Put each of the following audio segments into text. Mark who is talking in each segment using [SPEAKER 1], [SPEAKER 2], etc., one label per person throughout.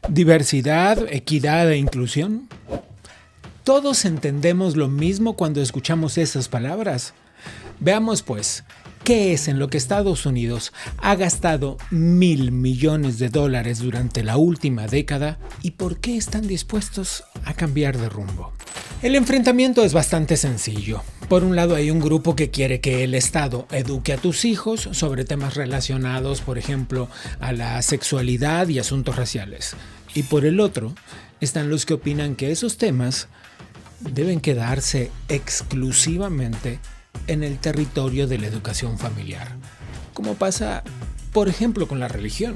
[SPEAKER 1] Diversidad, equidad e inclusión. Todos entendemos lo mismo cuando escuchamos esas palabras. Veamos pues, ¿qué es en lo que Estados Unidos ha gastado $1.000 millones durante la última década y por qué están dispuestos a cambiar de rumbo? El enfrentamiento es bastante sencillo. Por un lado hay un grupo que quiere que el Estado eduque a tus hijos sobre temas relacionados, por ejemplo, a la sexualidad y asuntos raciales. Y por el otro están los que opinan que esos temas deben quedarse exclusivamente en el territorio de la educación familiar, como pasa, por ejemplo, con la religión.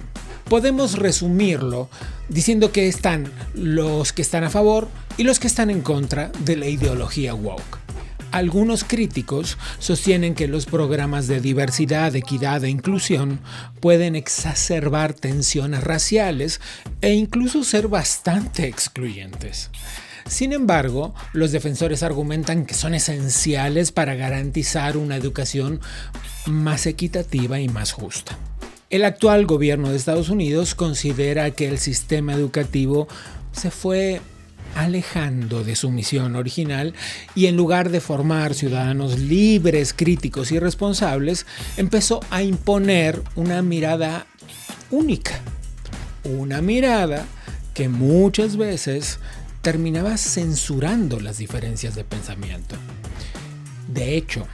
[SPEAKER 1] Podemos resumirlo diciendo que están los que están a favor y los que están en contra de la ideología woke. Algunos críticos sostienen que los programas de diversidad, equidad e inclusión pueden exacerbar tensiones raciales e incluso ser bastante excluyentes. Sin embargo, los defensores argumentan que son esenciales para garantizar una educación más equitativa y más justa. El actual gobierno de Estados Unidos considera que el sistema educativo se fue alejando de su misión original y en lugar de formar ciudadanos libres, críticos y responsables, empezó a imponer una mirada única. Una mirada que muchas veces terminaba censurando las diferencias de pensamiento. De hecho,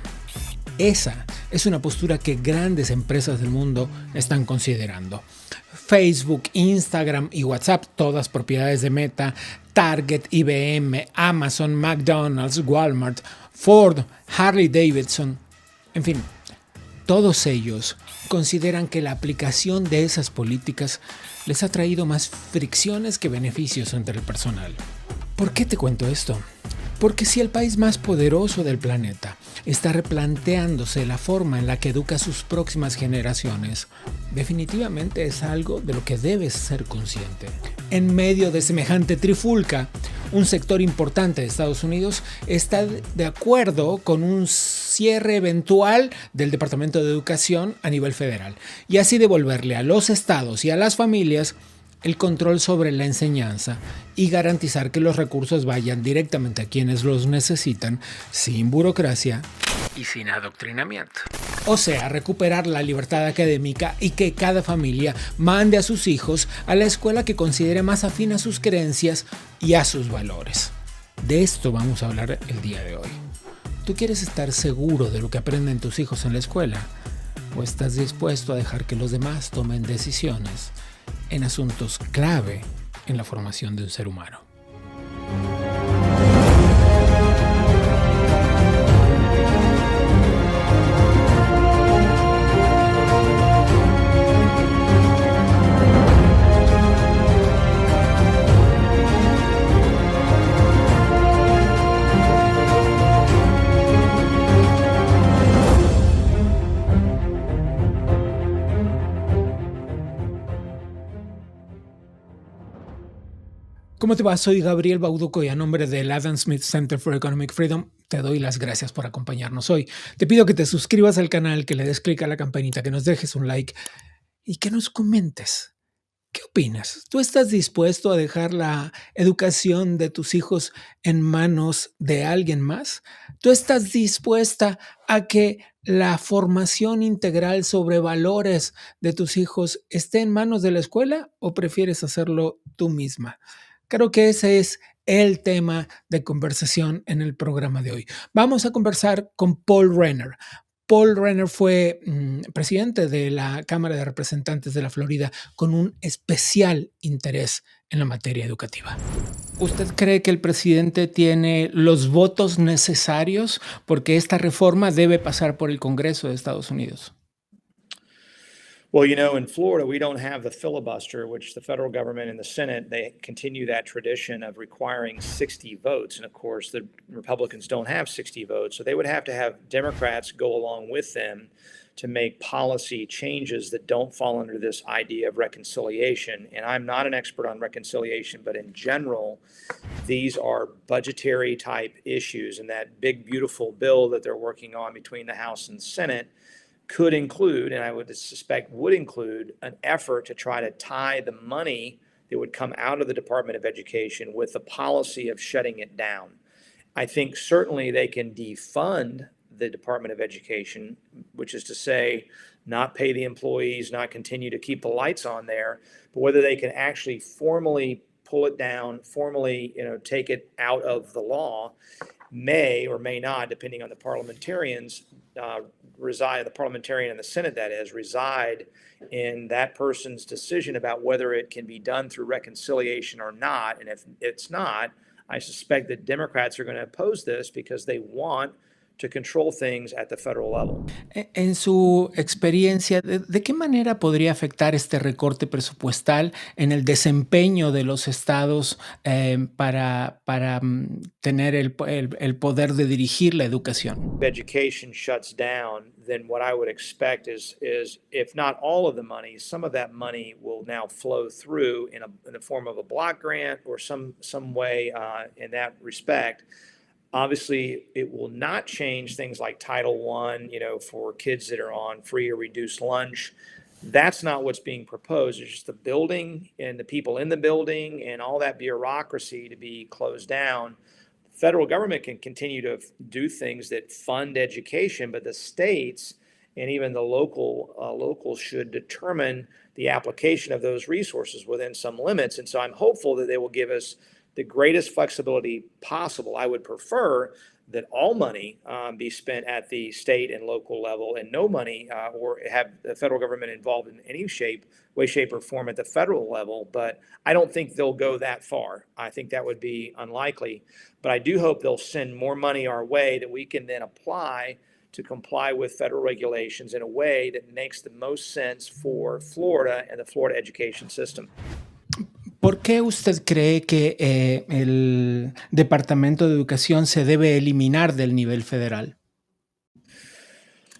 [SPEAKER 1] esa es una postura que grandes empresas del mundo están considerando. Facebook, Instagram y WhatsApp, todas propiedades de Meta, Target, IBM, Amazon, McDonald's, Walmart, Ford, Harley Davidson, en fin, todos ellos consideran que la aplicación de esas políticas les ha traído más fricciones que beneficios entre el personal. ¿Por qué te cuento esto? Porque si el país más poderoso del planeta está replanteándose la forma en la que educa a sus próximas generaciones, definitivamente es algo de lo que debes ser consciente. En medio de semejante trifulca, un sector importante de Estados Unidos está de acuerdo con un cierre eventual del Departamento de Educación a nivel federal y así devolverle a los estados y a las familias el control sobre la enseñanza y garantizar que los recursos vayan directamente a quienes los necesitan, sin burocracia y sin adoctrinamiento. O sea, recuperar la libertad académica y que cada familia mande a sus hijos a la escuela que considere más afín a sus creencias y a sus valores. De esto vamos a hablar el día de hoy. ¿Tú quieres estar seguro de lo que aprenden tus hijos en la escuela? ¿O estás dispuesto a dejar que los demás tomen decisiones en asuntos clave en la formación de un ser humano? ¿Cómo te va? Soy Gabriel Bauduco y a nombre del Adam Smith Center for Economic Freedom te doy las gracias por acompañarnos hoy. Te pido que te suscribas al canal, que le des clic a la campanita, que nos dejes un like y que nos comentes. ¿Qué opinas? ¿Tú estás dispuesto a dejar la educación de tus hijos en manos de alguien más? ¿Tú estás dispuesta a que la formación integral sobre valores de tus hijos esté en manos de la escuela o prefieres hacerlo tú misma? Creo que ese es el tema de conversación en el programa de hoy. Vamos a conversar con Paul Renner. Paul Renner fue presidente de la Cámara de Representantes de la Florida con un especial interés en la materia educativa. ¿Usted cree que el presidente tiene los votos necesarios porque esta reforma debe pasar por el Congreso de Estados Unidos?
[SPEAKER 2] Well, in Florida, we don't have the filibuster, which the federal government and the Senate, they continue that tradition of requiring 60 votes. And of course, the Republicans don't have 60 votes. So they would have to have Democrats go along with them to make policy changes that don't fall under this idea of reconciliation. And I'm not an expert on reconciliation, but in general, these are budgetary type issues. And that big, beautiful bill that they're working on between the House and Senate could include, and I would suspect would include, an effort to try to tie the money that would come out of the Department of Education with the policy of shutting it down. I think certainly they can defund the Department of Education, which is to say, not pay the employees, not continue to keep the lights on there, but whether they can actually formally pull it down, formally, take it out of the law, may or may not, depending on the parliamentarians, the parliamentarian in the Senate, that is, reside in that person's decision about whether it can be done through reconciliation or not. And if it's not, I suspect that Democrats are going to oppose this because they want to control things at the federal level.
[SPEAKER 1] En su experiencia, ¿de qué manera podría afectar este recorte presupuestal en el desempeño de los estados para tener el poder de dirigir la educación?
[SPEAKER 2] If education shuts down, then what I would expect is if not all of the money, some of that money will now flow through in the form of a block grant or some way in that respect. Obviously, it will not change things like Title I, for kids that are on free or reduced lunch. That's not what's being proposed. It's just the building and the people in the building and all that bureaucracy to be closed down. The federal government can continue to do things that fund education, but the states and even the locals should determine the application of those resources within some limits. And so I'm hopeful that they will give us the greatest flexibility possible. I would prefer that all money be spent at the state and local level and no money or have the federal government involved in any way, shape, or form at the federal level. But I don't think they'll go that far. I think that would be unlikely. But I do hope they'll send more money our way that we can then apply to comply with federal regulations in a way that makes the most sense for Florida and the Florida education system.
[SPEAKER 1] ¿Por qué usted cree que el Departamento de Educación se debe eliminar del nivel federal?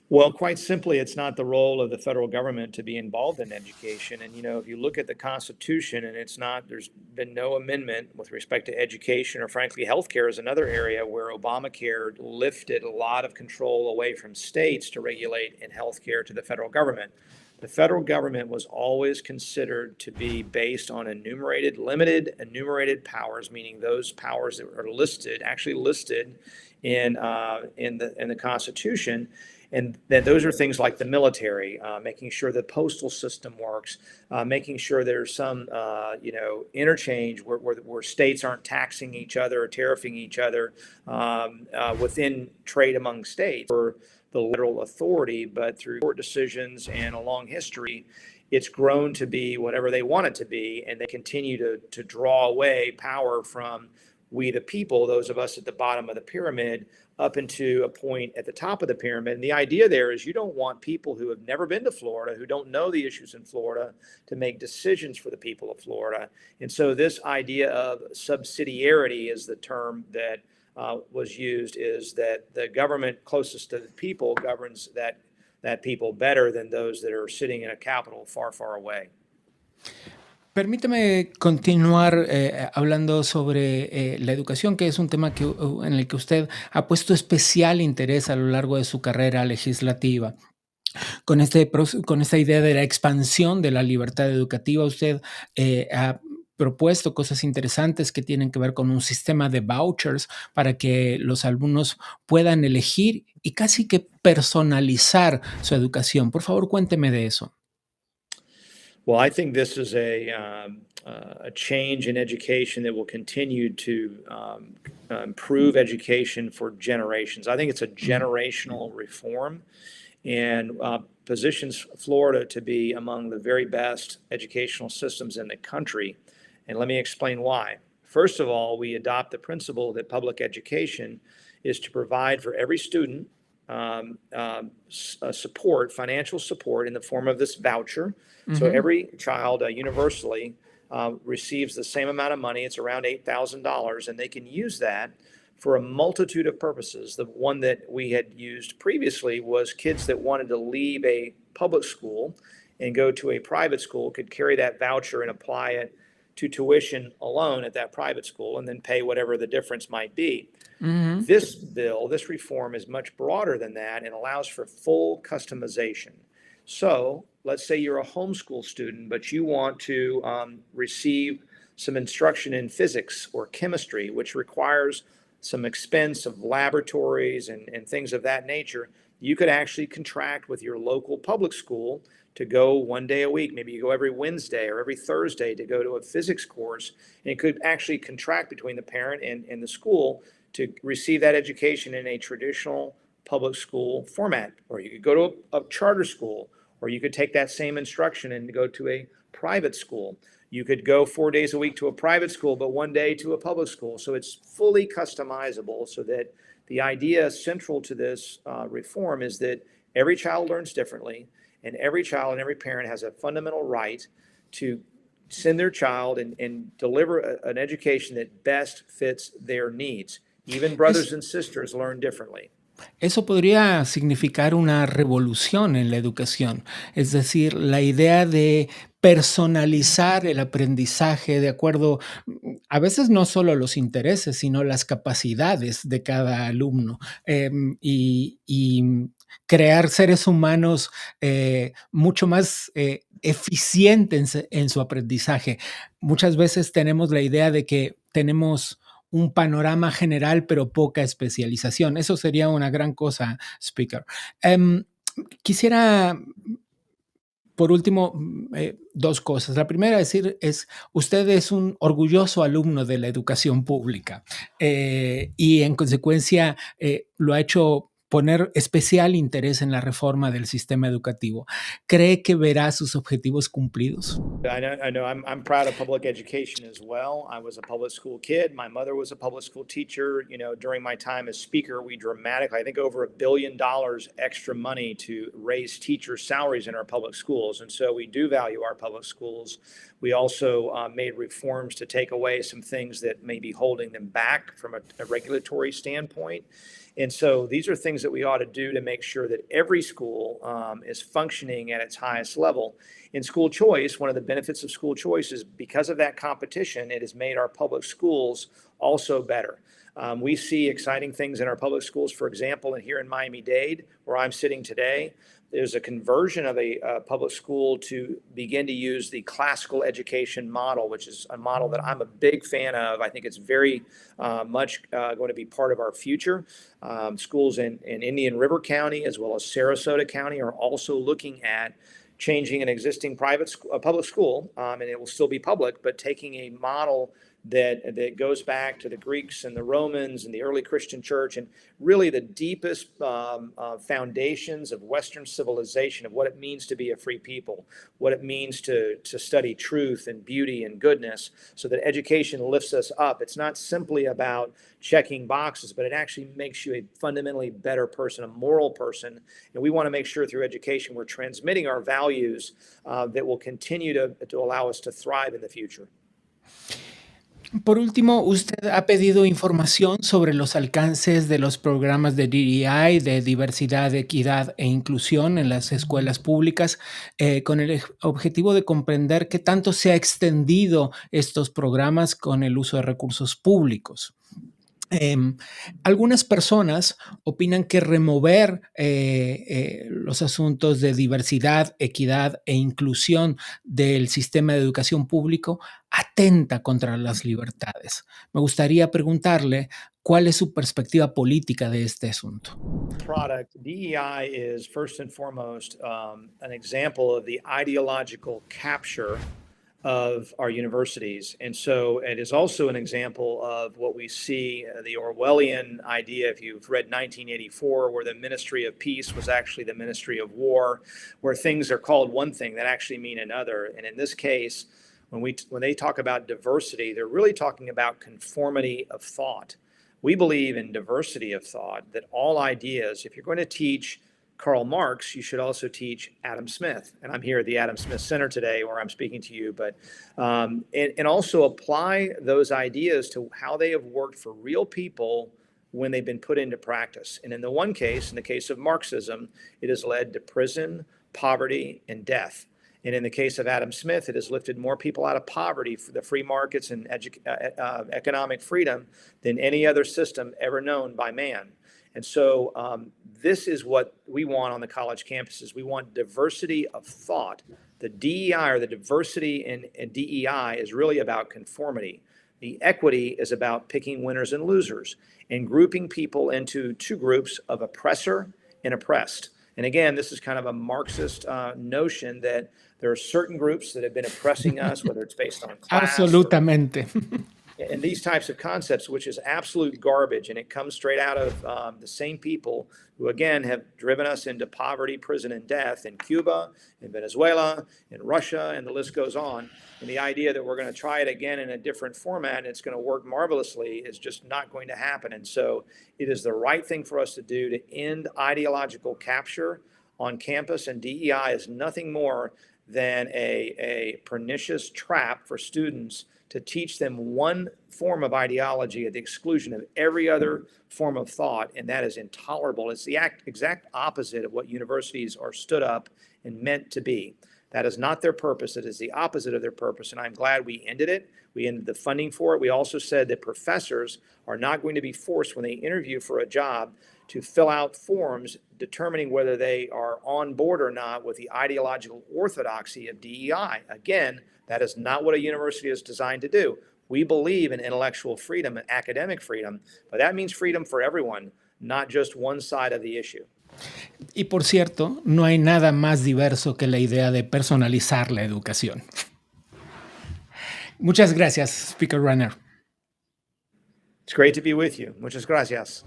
[SPEAKER 2] Well, quite simply, it's not the role of the federal government to be involved in education. And, if you look at the Constitution, and there's been no amendment with respect to education, or frankly, healthcare is another area where Obamacare lifted a lot of control away from states to regulate in healthcare to the federal government. The federal government was always considered to be based on limited enumerated powers, meaning those powers that are actually listed in the Constitution. And that those are things like the military, making sure the postal system works, making sure there's some, interchange where states aren't taxing each other or tariffing each other within trade among states or the federal authority. But through court decisions and a long history, it's grown to be whatever they want it to be, and they continue to draw away power from we the people, those of us at the bottom of the pyramid, up into a point at the top of the pyramid. And the idea there is you don't want people who have never been to Florida, who don't know the issues in Florida, to make decisions for the people of Florida. And so this idea of subsidiarity is the term that was used, is that the government closest to the people governs that people better than those that are sitting in a capital far, far away.
[SPEAKER 1] Permítame continuar hablando sobre la educación, que es un tema en el que usted ha puesto especial interés a lo largo de su carrera legislativa. Con esta idea de la expansión de la libertad educativa, usted ha propuesto cosas interesantes que tienen que ver con un sistema de vouchers para que los alumnos puedan elegir y casi que personalizar su educación. Por favor, cuénteme de eso.
[SPEAKER 2] Well, I think this is a change in education that will continue to improve education for generations. I think it's a generational reform and positions Florida to be among the very best educational systems in the country. And let me explain why. First of all, we adopt the principle that public education is to provide for every student financial support in the form of this voucher. So every child universally receives the same amount of money. It's around $8,000, and they can use that for a multitude of purposes. The one that we had used previously was kids that wanted to leave a public school and go to a private school could carry that voucher and apply it to tuition alone at that private school and then pay whatever the difference might be. This reform is much broader than that and allows for full customization. So let's say you're a homeschool student, but you want to receive some instruction in physics or chemistry, which requires some expense of laboratories and things of that nature. You could actually contract with your local public school to go one day a week. Maybe you go every Wednesday or every Thursday to go to a physics course. And it could actually contract between the parent and the school to receive that education in a traditional public school format. Or you could go to a charter school, or you could take that same instruction and go to a private school. You could go 4 days a week to a private school, but one day to a public school. So it's fully customizable, so that the idea central to this reform is that every child learns differently, and every child and every parent has a fundamental right to send their child and deliver an education that best fits their needs. Even brothers and sisters learn differently.
[SPEAKER 1] Eso podría significar una revolución en la educación, es decir, la idea de personalizar el aprendizaje de acuerdo, a veces no solo los intereses, sino las capacidades de cada alumno, y crear seres humanos mucho más eficientes en su aprendizaje. Muchas veces tenemos la idea de que tenemos un panorama general, pero poca especialización. Eso sería una gran cosa, Speaker. Em, Quisiera, por último, dos cosas. La primera decir es, usted es un orgulloso alumno de la educación pública y en consecuencia lo ha hecho poner especial interés en la reforma del sistema educativo. ¿Cree que verá sus objetivos cumplidos?
[SPEAKER 2] I know. I'm proud of public education as well. I was a public school kid. My mother was a public school teacher. You know, during my time as speaker, we dramatically, I think, over $1 billion extra money to raise teacher salaries in our public schools. And so we do value our public schools. We also made reforms to take away some things that may be holding them back from a regulatory standpoint. And so these are things that we ought to do to make sure that every school is functioning at its highest level. In school choice, one of the benefits of school choice is because of that competition, it has made our public schools also better. We see exciting things in our public schools. For example, here in Miami-Dade, where I'm sitting today, there's a conversion of a public school to begin to use the classical education model, which is a model that I'm a big fan of. I think it's very much going to be part of our future. Schools in Indian River County as well as Sarasota County are also looking at changing an existing public school, and it will still be public, but taking a model that goes back to the Greeks and the Romans and the early Christian church, and really the deepest foundations of Western civilization, of what it means to be a free people, what it means to study truth and beauty and goodness, so that education lifts us up. It's not simply about checking boxes, but it actually makes you a fundamentally better person, a moral person. And we want to make sure through education we're transmitting our values that will continue to allow us to thrive in the future.
[SPEAKER 1] Por último, usted ha pedido información sobre los alcances de los programas de DEI, de diversidad, equidad e inclusión en las escuelas públicas, con el objetivo de comprender qué tanto se ha extendido estos programas con el uso de recursos públicos. Algunas personas opinan que remover los asuntos de diversidad, equidad e inclusión del sistema de educación público atenta contra las libertades. Me gustaría preguntarle cuál es su perspectiva política de este asunto.
[SPEAKER 2] Product DEI is first and foremost an example of the ideological capture of our universities. And so it is also an example of what we see, the Orwellian idea, if you've read 1984, where the Ministry of Peace was actually the Ministry of War, where things are called one thing that actually mean another. And in this case, when they talk about diversity, they're really talking about conformity of thought. We believe in diversity of thought, that all ideas, if you're going to teach Karl Marx, you should also teach Adam Smith. And I'm here at the Adam Smith Center today where I'm speaking to you, but and also apply those ideas to how they have worked for real people when they've been put into practice. And in the one case, in the case of Marxism, it has led to prison, poverty, and death. And in the case of Adam Smith, it has lifted more people out of poverty for the free markets and economic freedom than any other system ever known by man. And so this is what we want on the college campuses. We want diversity of thought. The DEI, or the diversity in DEI, is really about conformity. The equity is about picking winners and losers and grouping people into two groups of oppressor and oppressed. And again, this is kind of a Marxist notion that there are certain groups that have been oppressing us, whether it's based on class.
[SPEAKER 1] Absolutamente.
[SPEAKER 2] And these types of concepts, which is absolute garbage, and it comes straight out of the same people who, again, have driven us into poverty, prison, and death in Cuba, in Venezuela, in Russia, and the list goes on. And the idea that we're going to try it again in a different format and it's going to work marvelously is just not going to happen. And so it is the right thing for us to do to end ideological capture on campus, and DEI is nothing more than a pernicious trap for students to teach them one form of ideology at the exclusion of every other form of thought, and that is intolerable. It's the exact opposite of what universities are stood up and meant to be. That is not their purpose. It is the opposite of their purpose, and I'm glad we ended it. We ended the funding for it. We also said that professors are not going to be forced when they interview for a job to fill out forms determining whether they are on board or not with the ideological orthodoxy of DEI. Again, that is not what a university is designed to do. We believe in intellectual freedom and academic freedom, but that means freedom for everyone, not just one side of the issue.
[SPEAKER 1] Y por cierto, no hay nada más diverso que la idea de personalizar la educación. Muchas gracias, Speaker Runner.
[SPEAKER 2] It's great to be with you. Muchas gracias.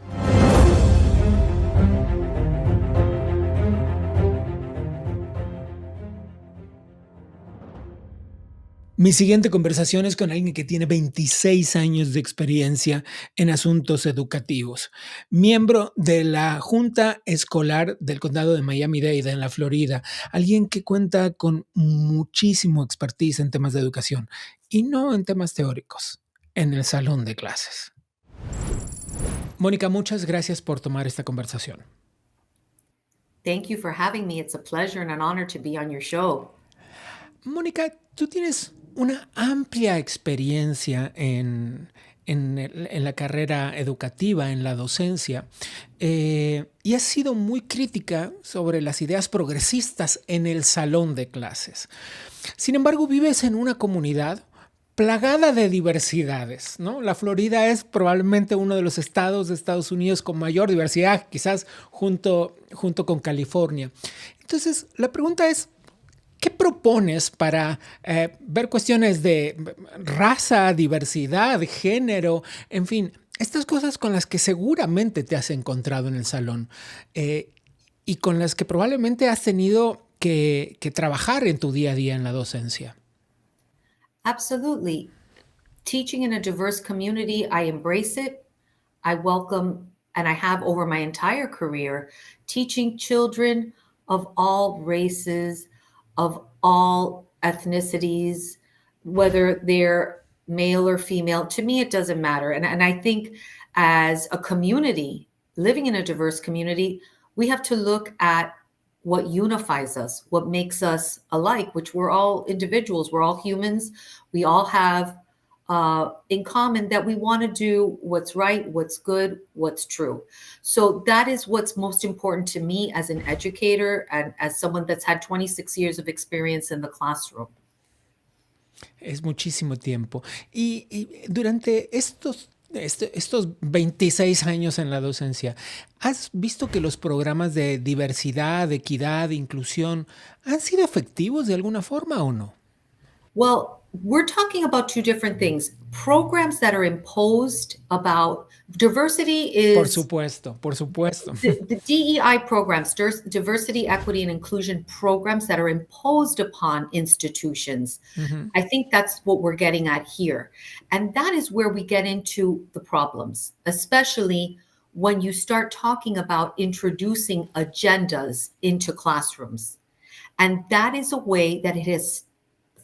[SPEAKER 1] Mi siguiente conversación es con alguien que tiene 26 años de experiencia en asuntos educativos, miembro de la Junta Escolar del Condado de Miami-Dade en la Florida, alguien que cuenta con muchísimo expertise en temas de educación y no en temas teóricos, en el salón de clases. Mónica, muchas gracias por tomar esta conversación.
[SPEAKER 3] Thank you for having me. It's a pleasure and an honor to be on your show.
[SPEAKER 1] Mónica, tú tienes una amplia experiencia en la carrera educativa, en la docencia, y has sido muy crítica sobre las ideas progresistas en el salón de clases. Sin embargo, vives en una comunidad plagada de diversidades, ¿no? La Florida es probablemente uno de los estados de Estados Unidos con mayor diversidad, quizás junto con California. Entonces, la pregunta es, ¿qué propones para ver cuestiones de raza, diversidad, género, en fin, estas cosas con las que seguramente te has encontrado en el salón y con las que probablemente has tenido que trabajar en tu día a día en la docencia?
[SPEAKER 3] Absolutely. Teaching in a diverse community, I embrace it. I welcome, and I have over my entire career, teaching children of all races, of all ethnicities, whether they're male or female. To me, it doesn't matter. And I think as a community, living in a diverse community, we have to look at what unifies us, what makes us alike, which we're all individuals, we're all humans. We all have in common that we want to do what's right, what's good, what's true. So that is what's most important to me as an educator and as someone that's had 26 years of experience in the classroom.
[SPEAKER 1] Es muchísimo tiempo. Y durante estos 26 años en la docencia, ¿has visto que los programas de diversidad, equidad, inclusión han sido efectivos de alguna forma o no?
[SPEAKER 3] Well, we're talking about two different things. Programs that are imposed about diversity is...
[SPEAKER 1] Por supuesto.
[SPEAKER 3] The DEI programs, diversity, equity, and inclusion programs that are imposed upon institutions. Mm-hmm. I think that's what we're getting at here. And that is where we get into the problems, especially when you start talking about introducing agendas into classrooms. And that is a way that it has,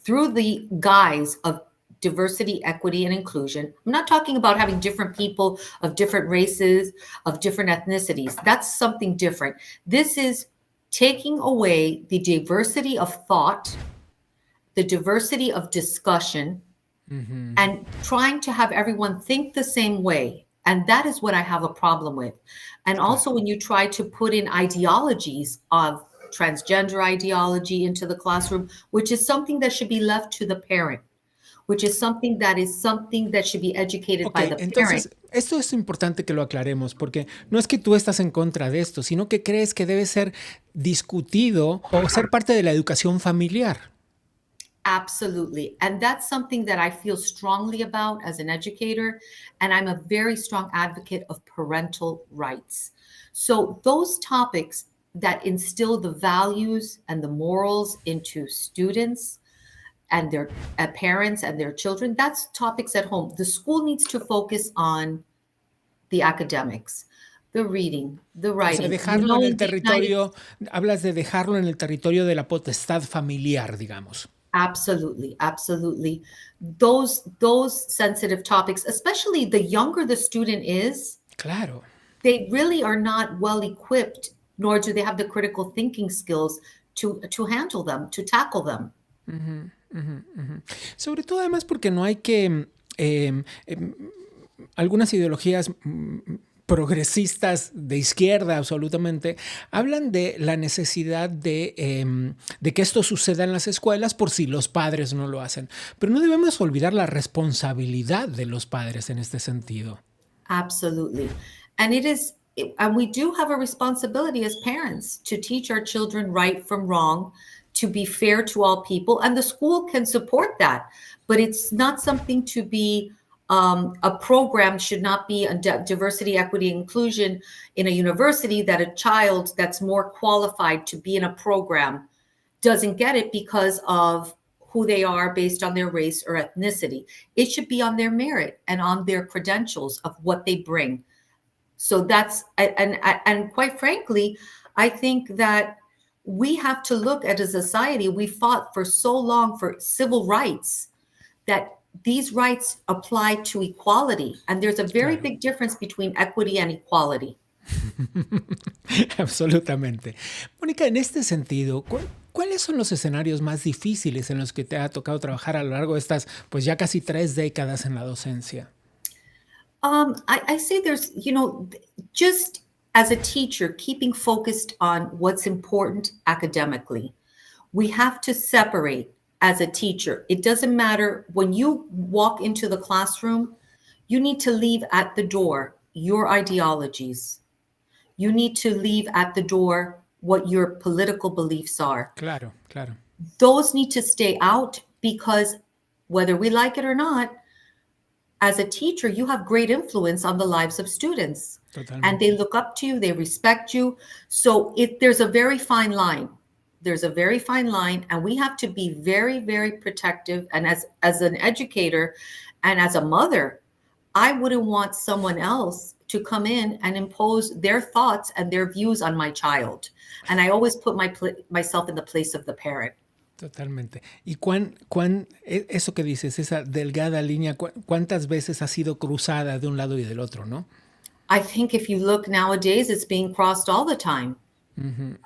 [SPEAKER 3] through the guise of diversity, equity, and inclusion. I'm not talking about having different people of different races, of different ethnicities. That's something different. This is taking away the diversity of thought, the diversity of discussion, mm-hmm. and trying to have everyone think the same way. And that is what I have a problem with. And also when you try to put in ideologies of transgender ideology into the classroom, which is something that should be left to the parent, which is something that should be educated
[SPEAKER 1] Ok,
[SPEAKER 3] by the parent.
[SPEAKER 1] entonces esto es importante que lo aclaremos porque no es que tú estás en contra de esto, sino que crees que debe ser discutido o ser parte de la educación familiar.
[SPEAKER 3] Absolutely. And that's something that I feel strongly about as an educator. And I'm a very strong advocate of parental rights. So, those topics that instill the values and the morals into students and their parents and their children, that's topics at home. The school needs to focus on the academics, the reading, the
[SPEAKER 1] O sea,
[SPEAKER 3] writing.
[SPEAKER 1] dejarlo en el
[SPEAKER 3] The United
[SPEAKER 1] territorio, hablas de dejarlo en el territorio de la potestad familiar, digamos.
[SPEAKER 3] Absolutely, absolutely. Those sensitive topics, especially the younger the student is,
[SPEAKER 1] Claro.
[SPEAKER 3] they really are not well equipped, nor do they have the critical thinking skills to handle them, to tackle them.
[SPEAKER 1] Sobre todo además porque no hay que algunas ideologías progresistas de izquierda absolutamente hablan de la necesidad de que esto suceda en las escuelas por si los padres no lo hacen. Pero no debemos olvidar la responsabilidad de los padres en este sentido.
[SPEAKER 3] Absolutely. And and we do have a responsibility as parents to teach our children right from wrong, to be fair to all people, and the school can support that. But it's not something to be a program should not be a diversity, equity, inclusion in a university that a child that's more qualified to be in a program doesn't get it because of who they are based on their race or ethnicity. It should be on their merit and on their credentials of what they bring. So that's, and quite frankly, I think that we have to look at a society, we fought for so long for civil rights, that these rights apply to equality. And there's a very big difference between equity and equality.
[SPEAKER 1] Absolutamente. Mónica, en este sentido, ¿cuáles son los escenarios más difíciles en los que te ha tocado trabajar a lo largo de estas, pues ya casi 3 décadas en la docencia?
[SPEAKER 3] I say there's, just as a teacher, keeping focused on what's important academically. We have to separate as a teacher. It doesn't matter when you walk into the classroom, you need to leave at the door your ideologies. You need to leave at the door what your political beliefs are.
[SPEAKER 1] Claro.
[SPEAKER 3] Those need to stay out because whether we like it or not, as a teacher, you have great influence on the lives of students.
[SPEAKER 1] Totalmente.
[SPEAKER 3] And they look up to you, they respect you. So there's a very fine line. There's a very fine line, and we have to be very, very protective. And as an educator and as a mother, I wouldn't want someone else to come in and impose their thoughts and their views on my child. And I always put myself in the place of the parent.
[SPEAKER 1] Totalmente. ¿Y eso que dices, esa delgada línea, cuántas veces ha sido cruzada de un lado y del otro, no?
[SPEAKER 3] I think if you look nowadays, it's being crossed all the time. Mm-hmm.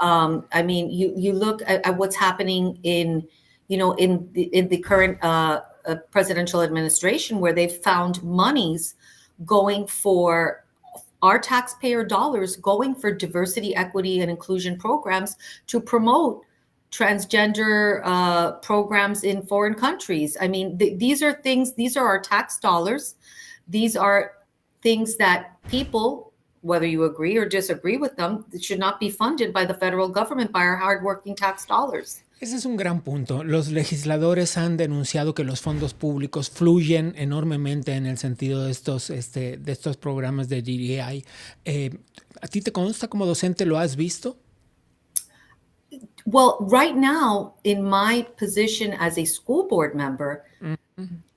[SPEAKER 3] I mean, you look at what's happening in the current presidential administration, where they've found monies going for our taxpayer dollars, going for diversity, equity, and inclusion programs to promote transgender programs in foreign countries. I mean, these are our tax dollars. These are things that people, whether you agree or disagree with them, should not be funded by the federal government, by our hardworking tax dollars.
[SPEAKER 1] Ese es un gran punto. Los legisladores han denunciado que los fondos públicos fluyen enormemente en el sentido de estos programas de DEI. ¿A ti te consta como docente? ¿Lo has visto?
[SPEAKER 3] Well, right now, in my position as a school board member,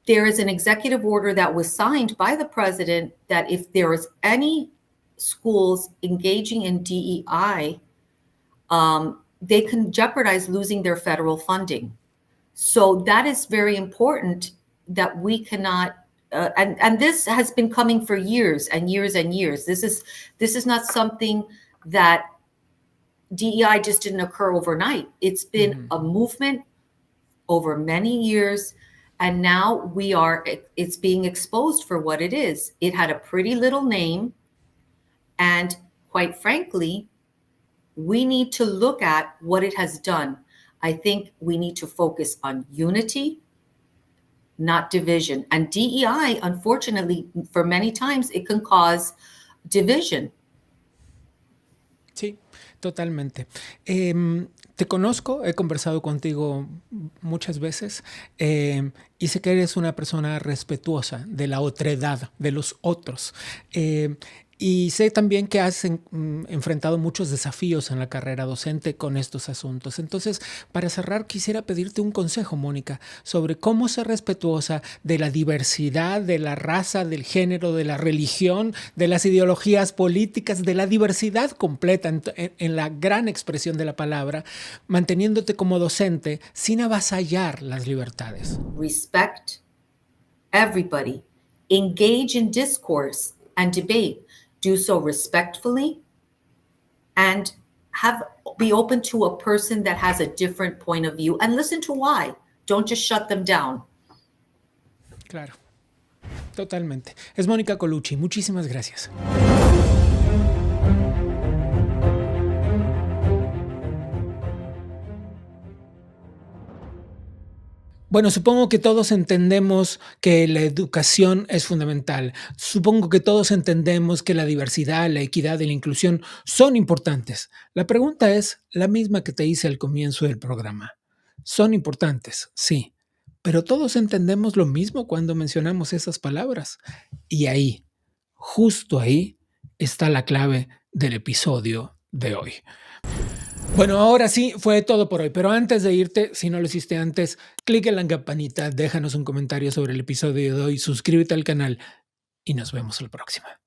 [SPEAKER 3] there is an executive order that was signed by the president that if there is any schools engaging in DEI, they can jeopardize losing their federal funding. So that is very important, that we cannot, and this has been coming for years and years and years. This is not something that DEI just didn't occur overnight. It's been a movement over many years, And now it's being exposed for what it is. It had a pretty little name. And quite frankly, we need to look at what it has done. I think we need to focus on unity, not division. And DEI, unfortunately, for many times, it can cause division.
[SPEAKER 1] Sí, totalmente. Te conozco, he conversado contigo muchas veces y sé que eres una persona respetuosa de la otredad, de los otros. Y sé también que has enfrentado muchos desafíos en la carrera docente con estos asuntos. Entonces, para cerrar, quisiera pedirte un consejo, Mónica, sobre cómo ser respetuosa de la diversidad, de la raza, del género, de la religión, de las ideologías políticas, de la diversidad completa en la gran expresión de la palabra, manteniéndote como docente sin avasallar las libertades.
[SPEAKER 3] Respect everybody. Engage in discourse and debate. Do so respectfully and be open to a person that has a different point of view and listen to why. Don't just shut them down.
[SPEAKER 1] Claro, totalmente. Es Mónica Colucci. Muchísimas gracias. Bueno, supongo que todos entendemos que la educación es fundamental. Supongo que todos entendemos que la diversidad, la equidad y la inclusión son importantes. La pregunta es la misma que te hice al comienzo del programa. Son importantes, sí, pero todos entendemos lo mismo cuando mencionamos esas palabras. Y ahí, justo ahí, está la clave del episodio de hoy. Bueno, ahora sí, fue todo por hoy, pero antes de irte, si no lo hiciste antes, clic en la campanita, déjanos un comentario sobre el episodio de hoy, suscríbete al canal y nos vemos la próxima.